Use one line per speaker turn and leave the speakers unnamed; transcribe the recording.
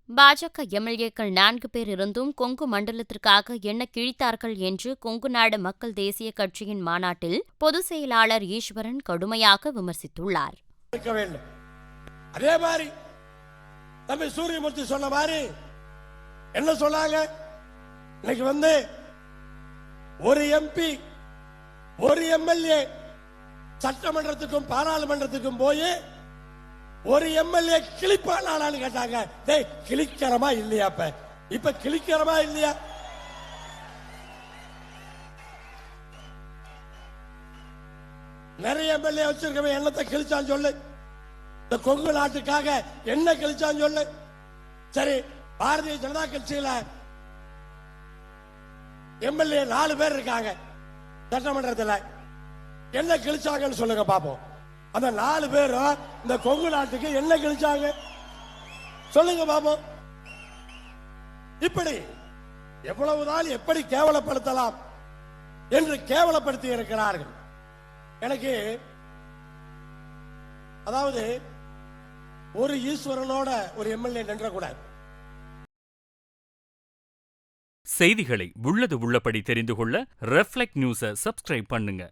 பாஜக எம்எல்ஏக்கள் 4 பேர் இருந்தும் கொங்கு மண்டலத்திற்காக என்ன கிழித்தார்கள் என்று கொங்கு நாடு மக்கள் தேசிய கட்சியின் மாநாட்டில் பொதுச் செயலாளர் ஈஸ்வரன் கடுமையாக விமர்சித்துள்ளார்.
அதே மாதிரி தம்பி சூரியமூர்த்தி சொன்ன மாதிரி என்ன சொன்னாங்க? இன்னைக்கு ஒரு எம்பி ஒரு எம்எல்ஏ சட்டமன்றத்துக்கும் பாராளுமன்றத்துக்கும் போய் ஒரு எம்எல்ஏ கிளிப்பானான்னு கேட்டாங்க. டேய், கிளிக்கிறமா இல்லையா? இப்ப கிளிக்கிறமா இல்லையா? நிறைய எம்எல்ஏ வச்சிருக்கவன் என்னத்தை கிழிச்சான்னு சொல்லு. இந்த கொங்கு நாட்டுக்காக என்ன கிழிச்சான்னு சொல்லு. சரி, பாரதிய ஜனதா கட்சியில எம்எல்ஏ 4 பேர் இருக்காங்க சட்டமன்றத்தில். என்ன கிழிச்சாங்கன்னு சொல்லுங்க பாப்போம். அந்த 4 பேரும் இந்த கொங்கு நாட்டுக்கு என்ன கிழிச்சாங்க சொல்லுங்க பாப்போம். இப்படி எவ்வளவுதான் எப்படி கேவலப்படுத்தலாம் என்று கேவலப்படுத்தி இருக்கிறார்கள். எனக்கு அதாவது ஒரு ஈஸ்வரனோட ஒரு எம்எல்ஏ நின்றக்கூடாது.
செய்திகளை உள்ளது உள்ளபடி தெரிந்து கொள்ள ரெஃப்ளெக்ட் நியூஸை சப்ஸ்கிரைப் பண்ணுங்க.